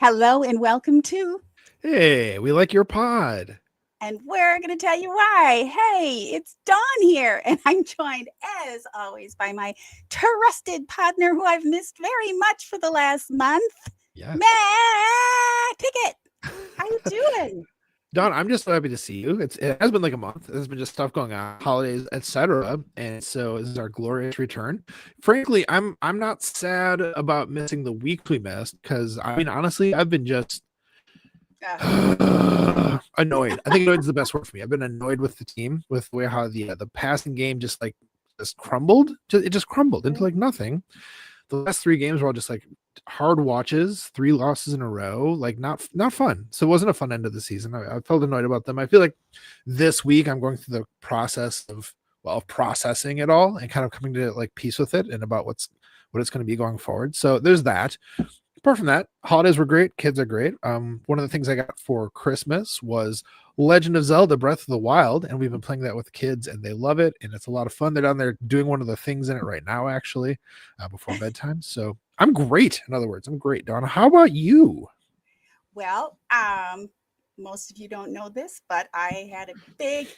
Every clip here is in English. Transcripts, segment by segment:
Hello and welcome to Hey, we like your pod. And we're going to tell you why. Hey, it's Dawn here, and I'm joined, as always, by my trusted partner who I've missed very much for the last month, Yes. Matt Pickett. How you doing? Don, I'm just so happy to see you. It has been like a month. There's been just stuff going on, holidays, etc. And so this is our glorious return. Frankly, I'm not sad about missing the week we missed because I mean, honestly, I've been just annoyed. I think annoyed is the best word for me. I've been annoyed with the team, with where how the passing game just crumbled. It just crumbled into like nothing. The last 3 games were all just like hard watches, 3 losses in a row, like not fun. So it wasn't a fun end of the season. I felt annoyed about them. I feel like this week I'm going through the process of processing it all and kind of coming to like peace with it and about what it's going to be going forward. So there's that. Apart from that, holidays were great. Kids are great. One of the things I got for Christmas was Legend of Zelda Breath of the Wild, and we've been playing that with the kids, and they love it, and it's a lot of fun. They're down there doing one of the things in it right now, actually, before bedtime. So I'm great. In other words, I'm great. Donna, how about you? Well, most of you don't know this, but I had a big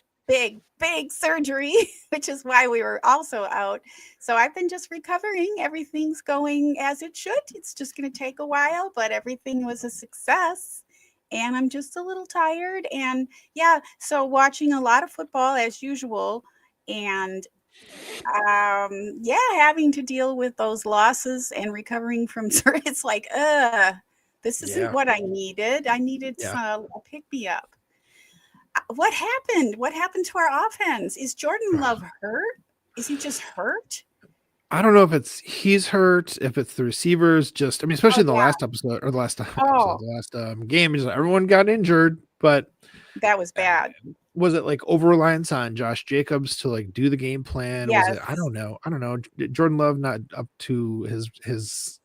surgery, which is why we were also out. So I've been just recovering. Everything's going as it should. It's just going to take a while, but everything was a success. And I'm just a little tired. And yeah, so watching a lot of football as usual. And having to deal with those losses and recovering from it's like, this isn't what I needed. I needed a pick-me-up. What happened? What happened to our offense? Is Jordan Love hurt? Is he just hurt? I don't know if he's hurt, if it's the receivers. Just, I mean, especially in the last episode or the last game, everyone got injured, but that was bad. Was it like over reliance on Josh Jacobs to like do the game plan? Yes. Was it? I don't know. Jordan Love not up to his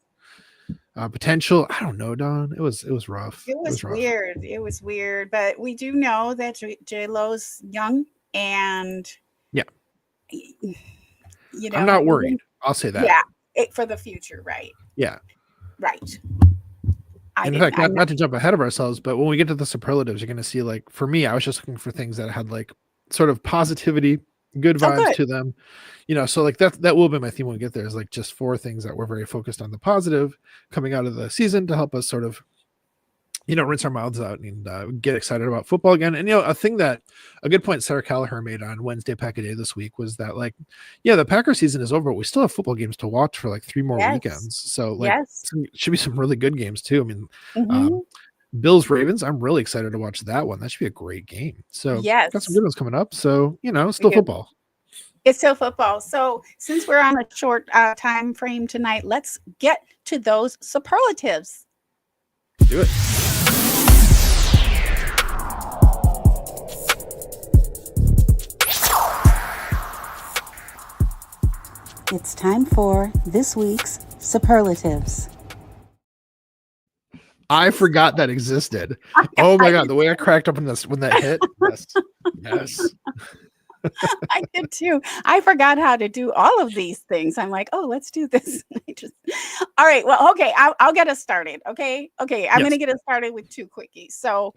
potential. I don't know, Don. It was rough. It was weird. It was weird, but we do know that J-Lo's young and I'm not worried. I'll say that. Yeah, for the future, right? Yeah, right. In fact, not to jump ahead of ourselves, but when we get to the superlatives, you're going to see, like, for me, I was just looking for things that had like sort of positivity, good vibes to them, so like that will be my theme when we get there, is like just 4 things that we're very focused on the positive coming out of the season to help us sort of rinse our mouths out and get excited about football again. And a good point Sarah Callagher made on Wednesday Pack a Day this week was that, like, the Packer season is over, but we still have football games to watch for like 3 more weekends. So like should be some really good games too. I mean, Bills Ravens, I'm really excited to watch that one. That should be a great game. So got some good ones coming up. So still football. It's still football. So since we're on a short time frame tonight, let's get to those superlatives. Do it. It's time for this week's superlatives. I forgot that existed. Oh my God, the way I cracked up when that hit. Yes. I did too. I forgot how to do all of these things. I'm like, oh, let's do this. All right. Well, okay. I'll get us started. Okay. I'm going to get us started with 2 quickies. So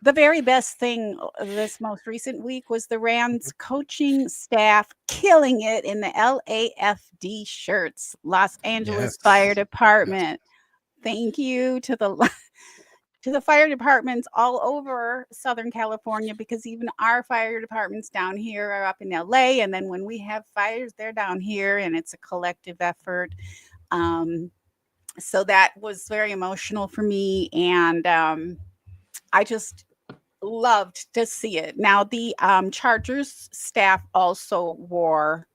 the very best thing this most recent week was the Rams coaching staff killing it in the LAFD shirts, Los Angeles Fire Department. Thank you to the fire departments all over Southern California, because even our fire departments down here are up in LA. And then when we have fires, they're down here, and it's a collective effort. So that was very emotional for me. And I just loved to see it. Now, the Chargers staff also wore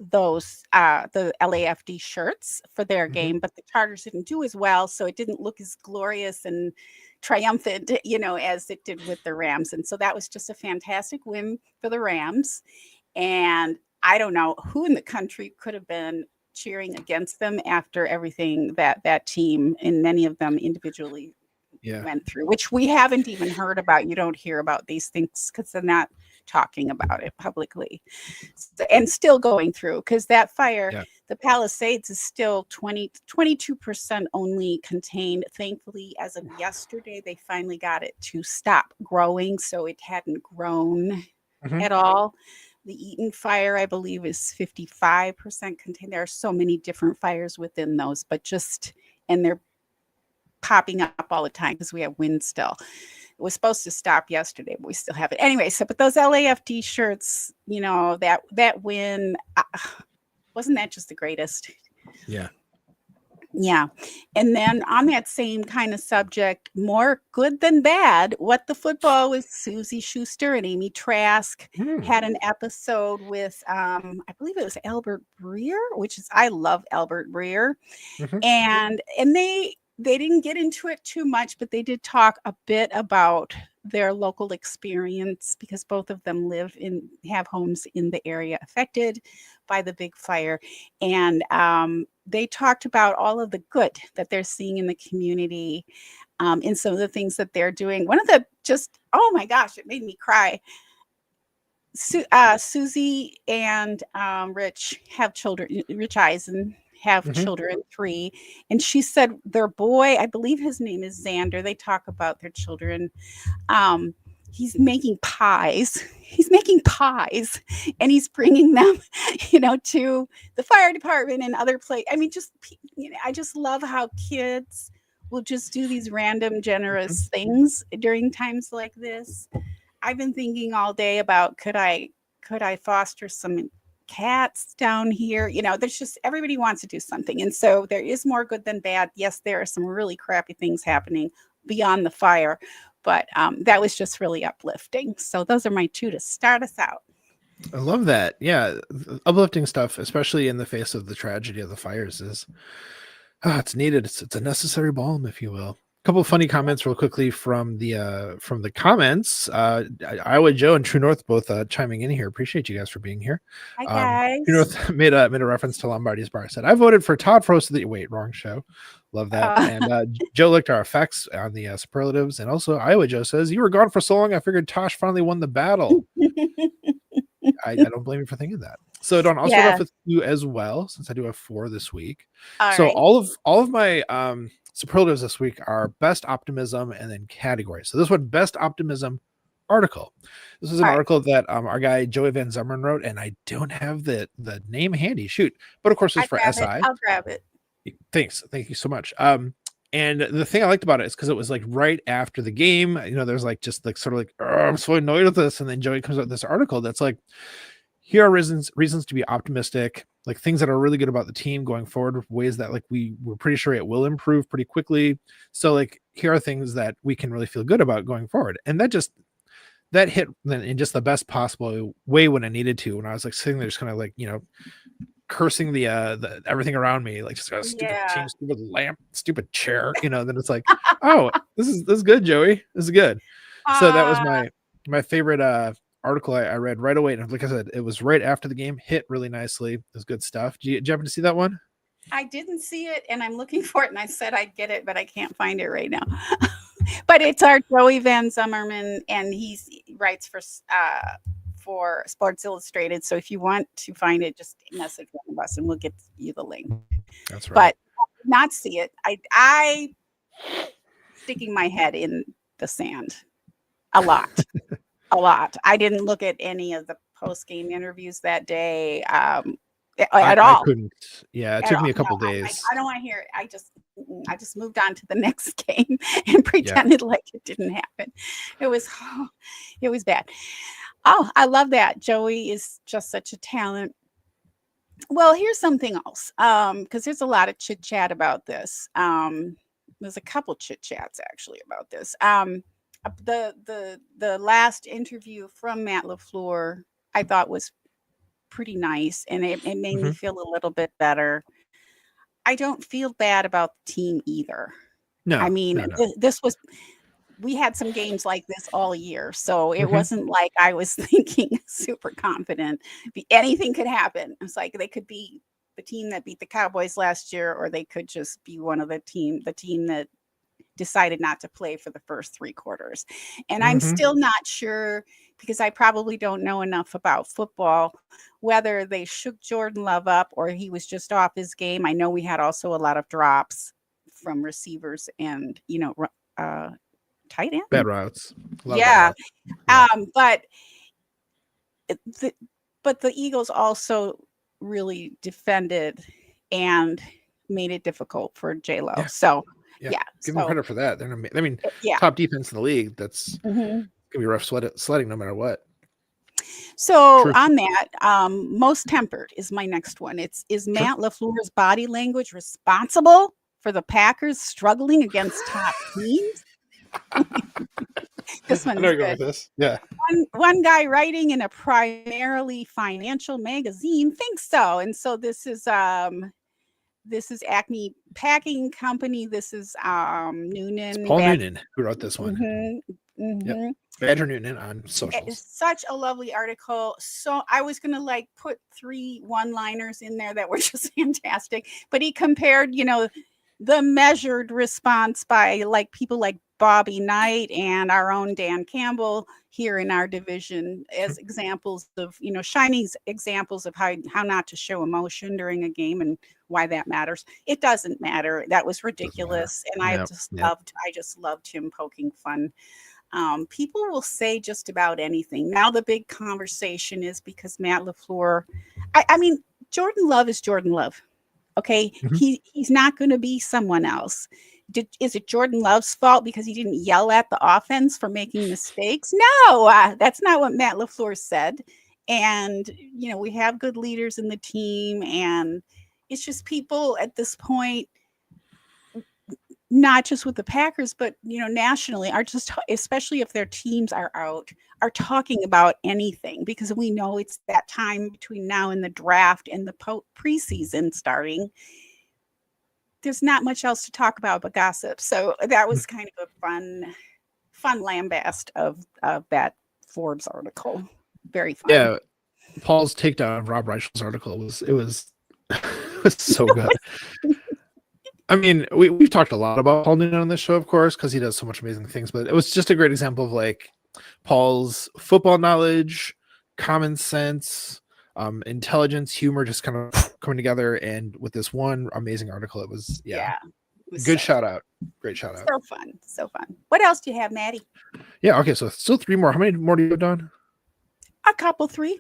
those the LAFD shirts for their game, but the Chargers didn't do as well, so it didn't look as glorious and triumphant, as it did with the Rams. And so that was just a fantastic win for the Rams. And I don't know who in the country could have been cheering against them after everything that team and many of them individually went through, which we haven't even heard about. You don't hear about these things because they're not talking about it publicly, and still going through, because that fire, the Palisades, is still 22% only contained. Thankfully, as of yesterday, they finally got it to stop growing, so it hadn't grown at all. The Eaton fire, I believe, is 55% contained. There are so many different fires within those, and they're popping up all the time because we have wind still. It was supposed to stop yesterday, but we still have it. Anyway, but those LAFD shirts, that win, wasn't that just the greatest? Yeah. Yeah. And then on that same kind of subject, more good than bad, What the Football with Susie Schuster and Amy Trask had an episode with, I believe it was Albert Breer, I love Albert Breer. And they didn't get into it too much, but they did talk a bit about their local experience, because both of them have homes in the area affected by the big fire. And they talked about all of the good that they're seeing in the community, in some of the things that they're doing. One of the oh my gosh, it made me cry. Susie and Rich have children. Rich Eisen have children, 3, and she said their boy, I believe his name is Xander, they talk about their children. He's making pies, and he's bringing them, to the fire department and other places. I mean, I just love how kids will just do these random generous things during times like this. I've been thinking all day about, could I foster some cats down here? There's just, everybody wants to do something. And so there is more good than bad. Yes, there are some really crappy things happening beyond the fire, but that was just really uplifting. So those are my 2 to start us out. I love that. Yeah. Uplifting stuff, especially in the face of the tragedy of the fires, is it's needed. It's a necessary balm, if you will. A couple of funny comments real quickly from the comments. Iowa Joe and True North both chiming in here. Appreciate you guys for being here. Hi guys. True North made a reference to Lombardi's Bar. Said, I voted for Todd Frost. Wait, wrong show. Love that. And Joe looked our effects on the superlatives. And also Iowa Joe says, you were gone for so long, I figured Tosh finally won the battle. I don't blame you for thinking that. So Dawn, I'll start off with you as well, since I do have 4 this week. All right. All of my superlatives this week are best optimism and then categories. So this one, best optimism article. This is an article that our guy Joey Van Zummeren wrote, and I don't have the name handy. Shoot, but of course it's for SI. I'll grab it. Thanks, thank you so much. And the thing I liked about it is because it was like right after the game. There's like just like sort of like, I'm so annoyed with this, and then Joey comes out with this article that's like, here are reasons to be optimistic, like things that are really good about the team going forward, ways that like we're pretty sure it will improve pretty quickly. So like, here are things that we can really feel good about going forward. And that hit in just the best possible way when I needed to, when I was like sitting there just kind of like, cursing the everything around me, like just got a stupid team, stupid lamp, stupid chair, then it's like, oh, this is good, Joey. This is good. So that was my favorite article I read right away. And like I said, it was right after the game, hit really nicely. It was good stuff. Did you happen to see that one? I didn't see it, and I'm looking for it, and I said I'd get it, but I can't find it right now. But it's our Joey Van Zummeren, and he writes for Sports Illustrated. So if you want to find it, just message one of us, and we'll get you the link. That's right. But I did not see it. I sticking my head in the sand a lot. A lot. I didn't look at any of the post-game interviews that day at all. I couldn't. Yeah, it took me a couple days. I don't want to hear it. I just moved on to the next game and pretended like it didn't happen. It was bad. Oh, I love that. Joey is just such a talent. Well, here's something else, because there's a lot of chit chat about this. There's a couple chit chats actually about this. The last interview from Matt LaFleur I thought was pretty nice, and it made me feel a little bit better. I don't feel bad about the team either. No, I mean, no. this was we had some games like this all year. So it wasn't like I was thinking super confident. Anything could happen. It's like they could be the team that beat the Cowboys last year, or they could just be one of the team that decided not to play for the first 3 quarters. And I'm still not sure, because I probably don't know enough about football, whether they shook Jordan Love up or he was just off his game. I know we had also a lot of drops from receivers and, tight end. Bad routes. Yeah. But the Eagles also really defended and made it difficult for J-Lo. Yeah. So yeah. Give them credit for that. I mean, top defense in the league. That's gonna be rough sledding no matter what. So on that, most tempered is my next one. Is Matt LaFleur's body language responsible for the Packers struggling against top teams? This one's good. With this. Yeah. One guy writing in a primarily financial magazine thinks so, and so this is Acme Packing Company. This is Noonan. It's Paul Noonan who wrote this one. Yep. Badger Noonan on socials. It's such a lovely article. So I was going to put 3 one-liners in there that were just fantastic. But he compared, the measured response by people like Bobby Knight and our own Dan Campbell here in our division as examples of, shining examples of how not to show emotion during a game and why that matters. It doesn't matter. That was ridiculous. And I just loved him poking fun. People will say just about anything. Now the big conversation is because Matt LaFleur, I mean, Jordan Love is Jordan Love. Okay. He's not going to be someone else. Is it Jordan Love's fault because he didn't yell at the offense for making mistakes? No, that's not what Matt LaFleur said. And, we have good leaders in the team, and it's just people at this point, not just with the Packers, but, nationally, are just, especially if their teams are out, are talking about anything, because we know it's that time between now and the draft and the preseason starting. There's not much else to talk about but gossip. So that was kind of a fun lambast of that Forbes article. Very fun. Yeah. Paul's takedown of Rob Reichel's article was so good. I mean, we've talked a lot about Paul Noonan on this show, of course, because he does so much amazing things, but it was just a great example of Paul's football knowledge, common sense, intelligence, humor, just kind of coming together. And with this one amazing article, it was good shout out. Great shout out. So fun. What else do you have, Maddie? Yeah. Okay. So still 3 more. How many more do you have, Dawn? A couple, 3.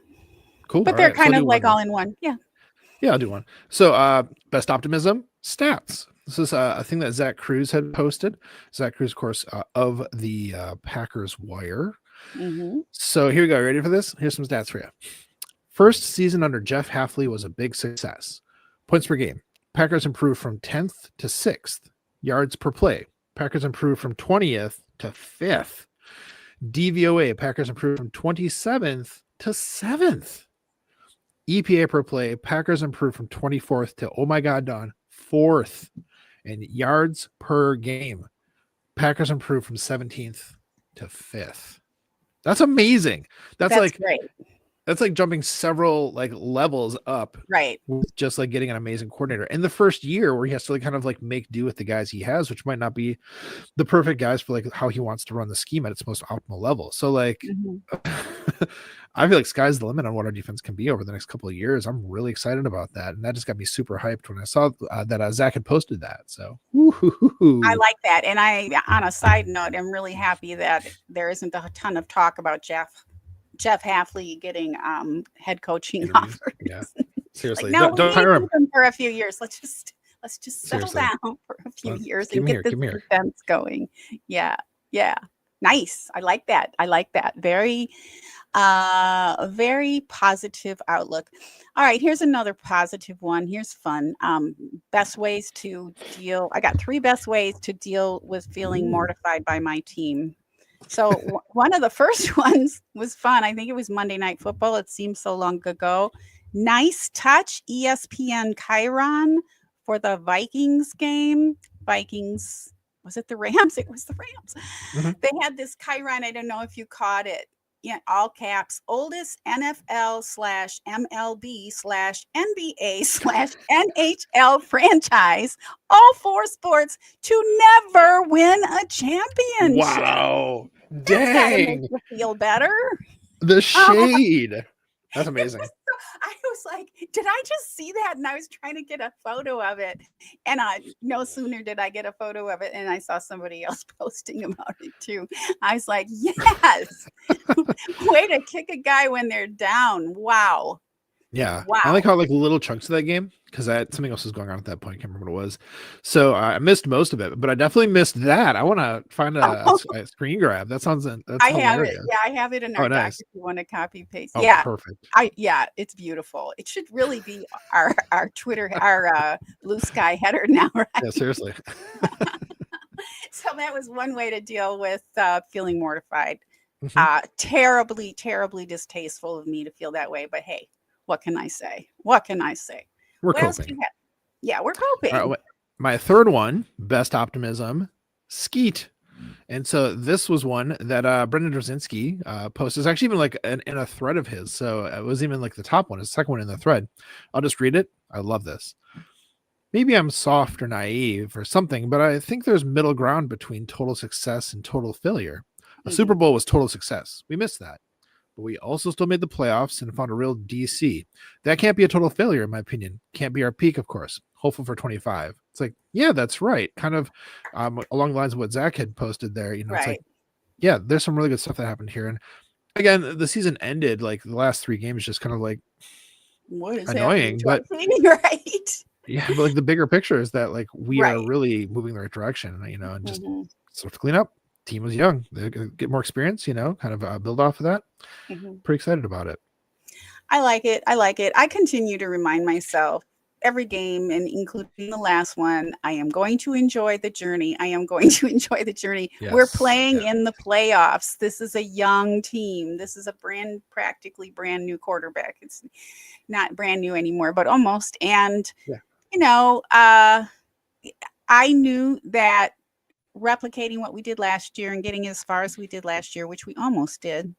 Cool. But they're kind of all in one. Yeah. Yeah, I'll do one. So best optimism stats. This is a thing that Zach Cruz had posted. Zach Cruz, of course, of the Packers Wire. So here we go. Ready for this? Here's some stats for you. First season under Jeff Hafley was a big success. Points per game. Packers improved from 10th to 6th. Yards per play. Packers improved from 20th to 5th. DVOA. Packers improved from 27th to 7th. EPA per play. Packers improved from 24th to, oh my God, Don, 4th. And yards per game. Packers improved from 17th to 5th. That's amazing. That's great. That's jumping several levels up, right? With just getting an amazing coordinator in the first year, where he has to kind of make do with the guys he has, which might not be the perfect guys for how he wants to run the scheme at its most optimal level. So I feel like sky's the limit on what our defense can be over the next couple of years. I'm really excited about that, and that just got me super hyped when I saw that Zach had posted that. So I like that, and on a side note, I'm really happy that there isn't a ton of talk about Jeff Hafley getting head coaching offers. Yeah, seriously, no, don't hire him for a few years. Let's just settle down for a few years and get this defense going. Yeah. Nice. I like that. Very positive outlook. All right, here's another positive one. Here's fun. Best ways to deal. I got 3 best ways to deal with feeling mortified by my team. So one of the first ones was fun. I think it was Monday Night Football. It seems so long ago. Nice touch, ESPN Chiron for the Vikings game. Vikings Was it the Rams? It was the Rams. Mhm. They had this Chiron. I don't know if you caught it. Yeah, all caps, oldest NFL/MLB/NBA/NHL franchise, all 4 sports to never win a championship. Wow. That's gotta make Dang. you feel better. The Oh, shade. That's it amazing. was I was like, did I just see that? And I was trying to get a photo of it. And no sooner did I get a photo of it, and I saw somebody else posting about it too. I was like, yes. Way to kick a guy when they're down. Wow. Yeah. Wow. I like how like little chunks of that game, because something else was going on at that point. I can't remember what it was. So I missed most of it, but I definitely missed that. I want to find a screen grab. That sounds that's I have hilarious. it. Yeah, I have it in our doc nice. if you want to copy paste. Oh, Yeah. perfect. It's beautiful. It should really be our Twitter, our Blue Sky header now, right? Yeah, seriously. So that was one way to deal with feeling mortified. Mhm. Terribly, terribly distasteful of me to feel that way. But hey, what can I say? What can I say? We're What else do coping. you have? Yeah, we're coping. All right, my third one, best optimism, Skeet. And so this was one that Brendan Drzinski posted. It's actually even like in a thread of his. So it was even like the top one, the second one in the thread. I'll just read it. I love this. Maybe I'm soft or naive or something, but I think there's middle ground between total success and total failure. A Super Bowl was total success. We missed that. But we also still made the playoffs and found a real DC. That can't be a total failure, in my opinion. Can't be our peak, of course. Hopeful for 25. It's like, yeah, that's right. Kind of along the lines of what Zach had posted there. You know, It's like, yeah, there's some really good stuff that happened here. And again, the season ended, like the last 3 games just kind of like what is annoying. But right. yeah, but like the bigger picture is that like we Right. are really moving the right direction, you know, and just Mhm. sort of clean up. Team was young. They get more experience, you know, kind of build off of that. Mhm. Pretty excited about it. I like it. I like it. I continue to remind myself every game, and including the last one, I am going to enjoy the journey. I am going to enjoy the journey. We're Yes. playing in the playoffs. This is a young team. This is a practically brand new quarterback. It's not brand new anymore, but almost. And, Yeah. you know, I knew that replicating what we did last year and getting as far as we did last year, which we almost did,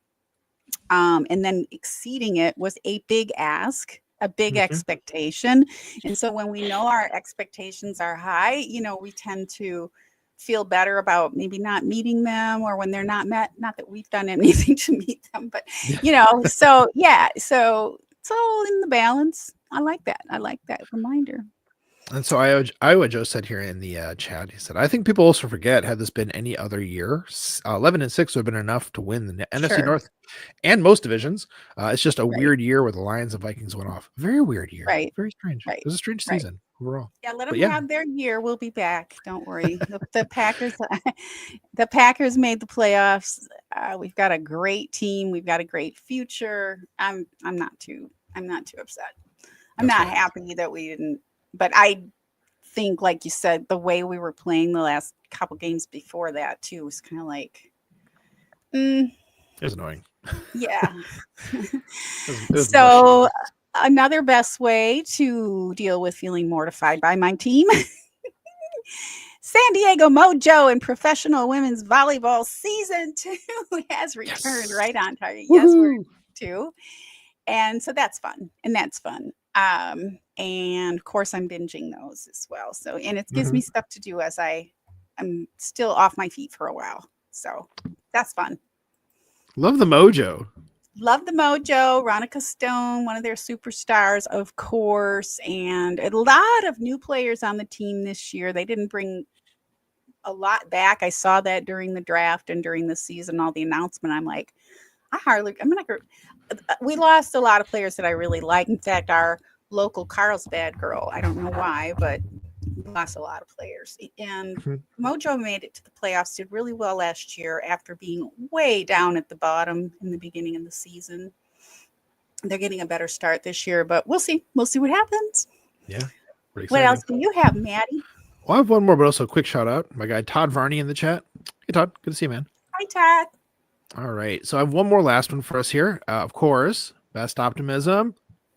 and then exceeding it was a big ask, a big expectation. And so when we know our expectations are high, you know, we tend to feel better about maybe not meeting them, or when they're not met. Not that we've done anything to meet them, but you know, so yeah, so it's all in the balance. I like that. I like that reminder. And so Iowa Joe said here in the chat, he said, I think people also forget, had this been any other year, 11-6 would have been enough to win the NFC North and most divisions. It's just a weird year where the Lions and Vikings went off. Very weird year. Right. Very strange. Right. It was a strange season overall. Yeah, let them have their year. We'll be back. Don't worry. The Packers, made the playoffs. We've got a great team. We've got a great future. I'm not too upset. I'm not happy that we didn't. But I think, like you said, the way we were playing the last couple games before that too was kind of like, it was annoying. Yeah. it was so another best way to deal with feeling mortified by my team. San Diego Mojo and professional women's volleyball season 2 has returned right on target. Yes, we're 2. And so that's fun. And of course I'm binging those as well. So, and it gives me stuff to do as I'm still off my feet for a while. So that's fun. Love the Mojo. Love the Mojo. Ronica Stone, one of their superstars, of course. And a lot of new players on the team this year. They didn't bring a lot back. I saw that during the draft and during the season, all the announcement. I'm like, we lost a lot of players that I really like. In fact, our local Carlsbad girl, I don't know why, but we lost a lot of players. And Mojo made it to the playoffs, did really well last year after being way down at the bottom in the beginning of the season. They're getting a better start this year, but we'll see. We'll see what happens. Yeah. What else do you have, Maddie? Well, I have one more, but also a quick shout out. My guy Todd Varney in the chat. Hey, Todd. Good to see you, man. Hi, Todd. All right. So I have one more last one for us here. Of course, Best Optimism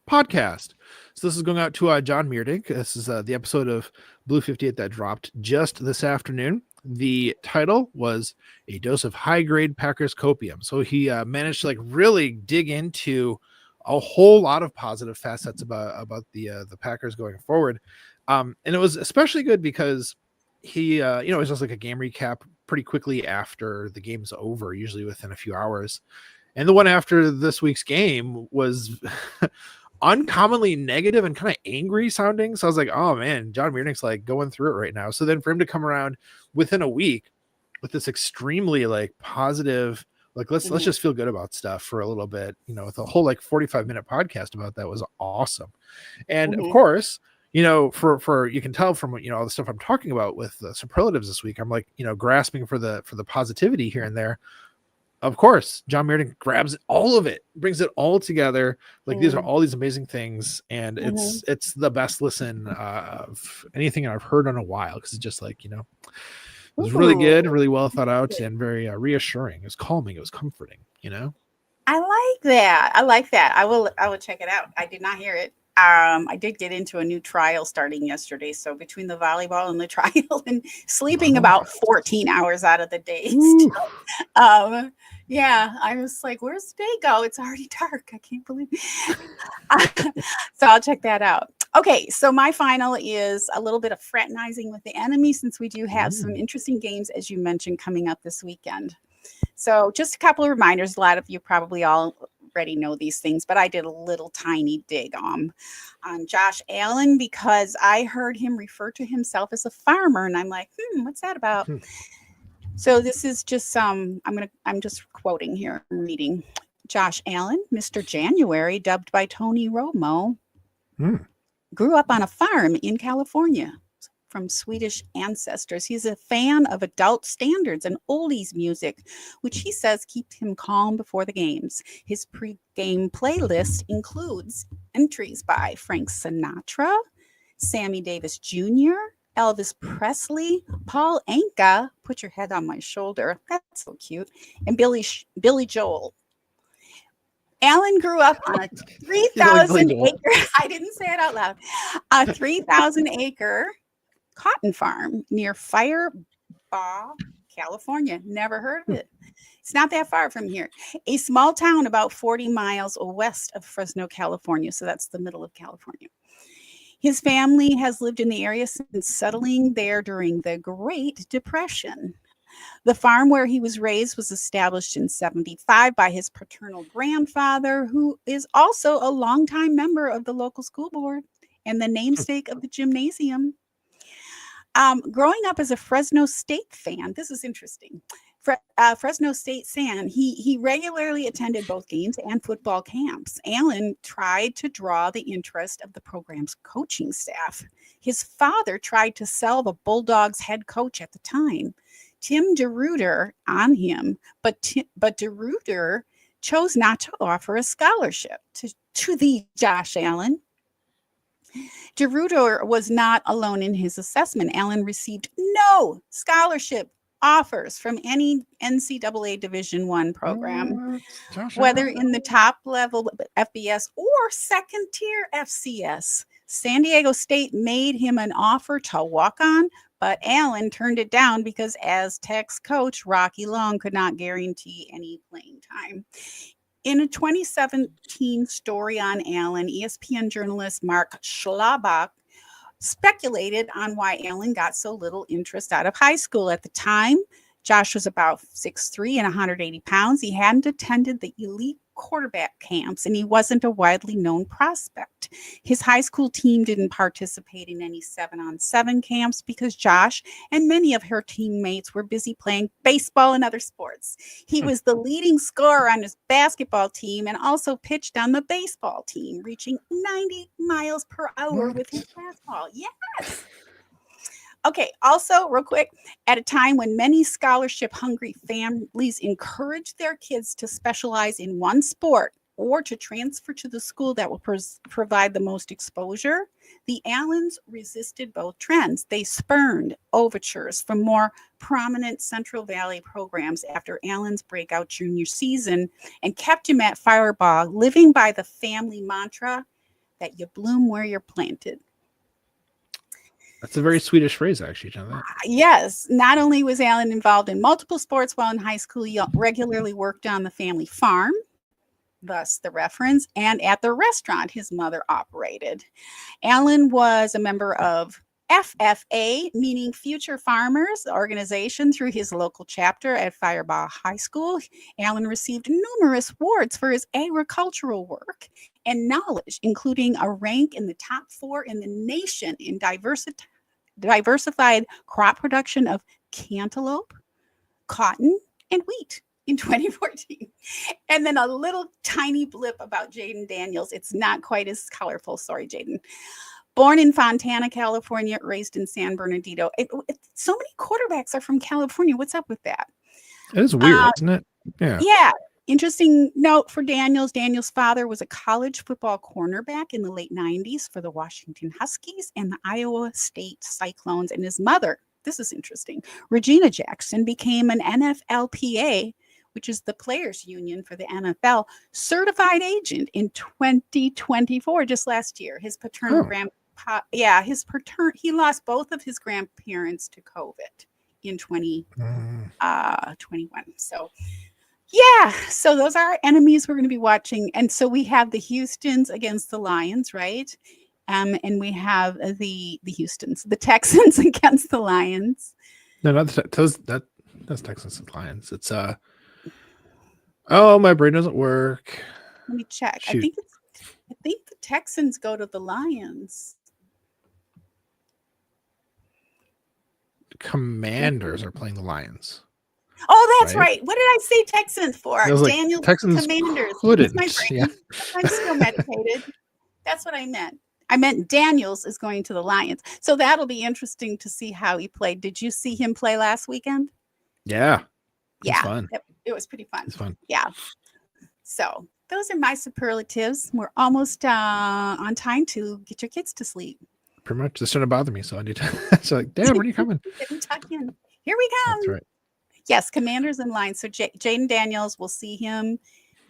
podcast. So this is going out to John Meerdig. This is the episode of Blue 58 that dropped just this afternoon. The title was A Dose of High-Grade Packers Copium. So he managed to like really dig into a whole lot of positive facets about the Packers going forward. And it was especially good because he it was just like a game recap pretty quickly after the game's over, usually within a few hours. And the one after this week's game was uncommonly negative and kind of angry sounding. So I was like, oh man, John Mearnick's like going through it right now. So then for him to come around within a week with this extremely like positive, like let's just feel good about stuff for a little bit, with a whole like 45-minute podcast about that was awesome. And of course, for you can tell from all the stuff I'm talking about with the superlatives this week, I'm like, grasping for the positivity here and there. Of course, John Mearnick grabs all of it, brings it all together. Like these are all these amazing things, and it's the best listen of anything I've heard in a while, because it's just like it was really good, really well thought out, and very reassuring. It was calming, it was comforting. I like that. I will check it out. I did not hear it. I did get into a new trial starting yesterday. So between the volleyball and the trial and sleeping about 14 hours out of the day. Yeah, I was like, where's the day go? It's already dark. I can't believe it. So I'll check that out. Okay, so my final is a little bit of fraternizing with the enemy, since we do have some interesting games, as you mentioned, coming up this weekend. So just a couple of reminders. A lot of you probably already know these things, but I did a little tiny dig on Josh Allen, because I heard him refer to himself as a farmer, and I'm like, what's that about? So this is just I'm just quoting here. I'm reading. Josh Allen, Mr. January, dubbed by Tony Romo, grew up on a farm in California from Swedish ancestors. He's a fan of adult standards and oldies music, which he says keeps him calm before the games. His pre-game playlist includes entries by Frank Sinatra, Sammy Davis Jr., Elvis Presley, Paul Anka, put your head on my shoulder, that's so cute, and Billy Joel. Allen grew up on a 3,000 acre, I didn't say it out loud, a 3,000 acre cotton farm near Firebaugh, California. Never heard of it. It's not that far from here. A small town about 40 miles west of Fresno, California. So that's the middle of California. His family has lived in the area since settling there during the Great Depression. The farm where he was raised was established in 1975 by his paternal grandfather, who is also a longtime member of the local school board and the namesake of the gymnasium. Growing up as a Fresno State fan, this is interesting. Fresno State fan, he regularly attended both games and football camps. Allen tried to draw the interest of the program's coaching staff. His father tried to sell the Bulldogs head coach at the time, Tim DeRuyter, on him, but DeRuyter chose not to offer a scholarship to the Josh Allen. DeRuyter was not alone in his assessment. Allen received no scholarship offers from any NCAA Division I program, whether in the top level FBS or second tier FCS. San Diego State made him an offer to walk on, but Allen turned it down because Aztecs coach Rocky Long could not guarantee any playing time. In a 2017 story on Allen, ESPN journalist Mark Schlabach speculated on why Allen got so little interest out of high school. At the time, Josh was about 6'3" and 180 pounds. He hadn't attended the elite quarterback camps, and he wasn't a widely known prospect. His high school team didn't participate in any 7-on-7 camps because Josh and many of her teammates were busy playing baseball and other sports. He was the leading scorer on his basketball team and also pitched on the baseball team, reaching 90 miles per hour with his fastball. Yes. Okay, also, real quick, at a time when many scholarship-hungry families encourage their kids to specialize in one sport or to transfer to the school that will provide the most exposure, the Allens resisted both trends. They spurned overtures from more prominent Central Valley programs after Allen's breakout junior season and kept him at Firebaugh, living by the family mantra that you bloom where you're planted. That's a very Swedish phrase, actually. You know that? Yes, not only was Alan involved in multiple sports while in high school, he regularly worked on the family farm, thus the reference, and at the restaurant his mother operated. Alan was a member of FFA, meaning Future Farmers organization, through his local chapter at Firebaugh High School. Alan received numerous awards for his agricultural work and knowledge, including a rank in the top 4 in the nation in diversified crop production of cantaloupe, cotton, and wheat in 2014. And then a little tiny blip about Jaden Daniels. It's not quite as colorful. Sorry, Jaden. Born in Fontana, California, raised in San Bernardino. So many quarterbacks are from California. What's up with that? It is weird, isn't it? Yeah. Yeah. Interesting note for Daniels. Daniels' father was a college football cornerback in the late 90s for the Washington Huskies and the Iowa State Cyclones. And his mother, this is interesting, Regina Jackson, became an NFLPA, which is the players union for the NFL, certified agent in 2024, just last year. His paternal grandpa, he lost both of his grandparents to COVID in 2021. So yeah, so those are our enemies we're going to be watching. And so we have the Houstons against the Lions, right? And we have the Texans against the Lions. No, not that's Texans and Lions. It's oh, my brain doesn't work. Let me check. Shoot. I think the Texans go to the Lions. Commanders are playing the Lions. Oh, that's right. What did I say Texans for? Daniel Texans Commanders. Couldn't. My brain. Yeah. I'm still medicated. That's what I meant. I meant Daniels is going to the Lions. So that'll be interesting to see how he played. Did you see him play last weekend? Yeah. Yeah. Fun. It was pretty fun. It's fun. Yeah. So those are my superlatives. We're almost on time to get your kids to sleep. Pretty much. This shouldn't bother me. So I need to. It's like, damn, when are you coming? Tuck in. Here we come. That's right. Yes, Commanders and Lions. So Jaden Daniels, we'll see him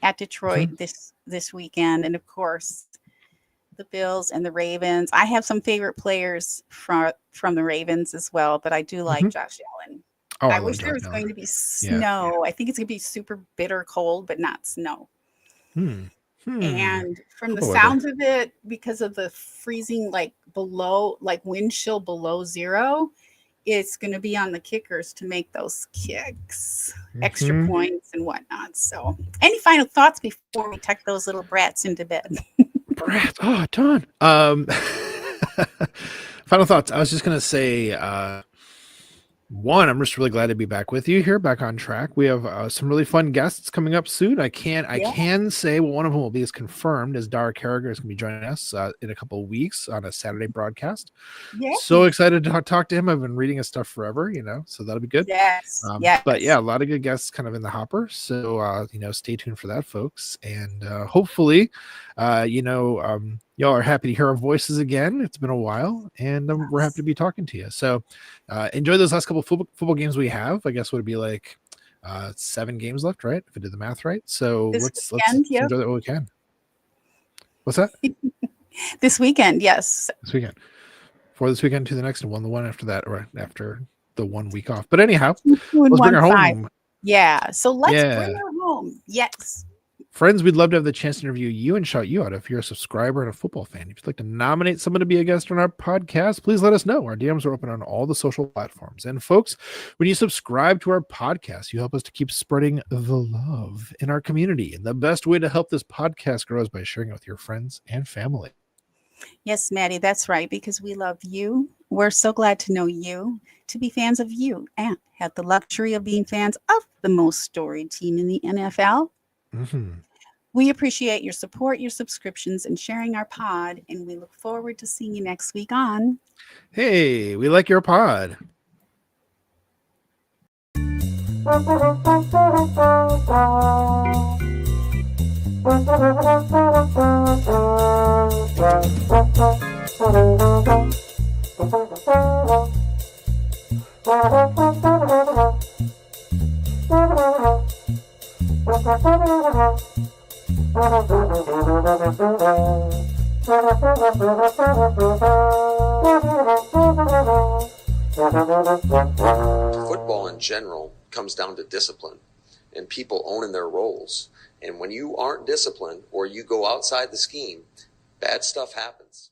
at Detroit this weekend. And of course, the Bills and the Ravens. I have some favorite players from the Ravens as well, but I do like Josh Allen. Oh, I wish there was going to be snow. Yeah. I think it's going to be super bitter cold, but not snow. And from the sounds of it, because of the freezing, wind chill below zero, it's going to be on the kickers to make those kicks, extra points and whatnot. So any final thoughts before we tuck those little brats into bed? Brats. Oh, Don. Final thoughts. I was just going to say, one, I'm just really glad to be back with you here, back on track. We have some really fun guests coming up soon. I can say one of them will be as confirmed as Dara Carragher is going to be joining us in a couple of weeks on a Saturday broadcast. Yeah. So excited to talk to him. I've been reading his stuff forever, so that'll be good. Yes. But yeah, a lot of good guests kind of in the hopper. So, stay tuned for that, folks. And hopefully, y'all are happy to hear our voices again. It's been a while, and we're happy to be talking to you. So enjoy those last couple of football games we have. I guess what would be like 7 games left, right? If I did the math right. So let's enjoy that while we can. What's that? This weekend, yes. This weekend. For this weekend to the next one, the one after that, or after the 1 week off. But anyhow, let's bring her home. Yeah. So let's bring her home. Yes. Friends, we'd love to have the chance to interview you and shout you out if you're a subscriber and a football fan. If you'd like to nominate someone to be a guest on our podcast, please let us know. Our DMs are open on all the social platforms. And folks, when you subscribe to our podcast, you help us to keep spreading the love in our community. And the best way to help this podcast grow is by sharing it with your friends and family. Yes, Maddie, that's right, because we love you. We're so glad to know you, to be fans of you, and have the luxury of being fans of the most storied team in the NFL. We appreciate your support, your subscriptions, and sharing our pod, and we look forward to seeing you next week on Hey, we like your pod. Football in general comes down to discipline and people owning their roles. And when you aren't disciplined or you go outside the scheme, bad stuff happens.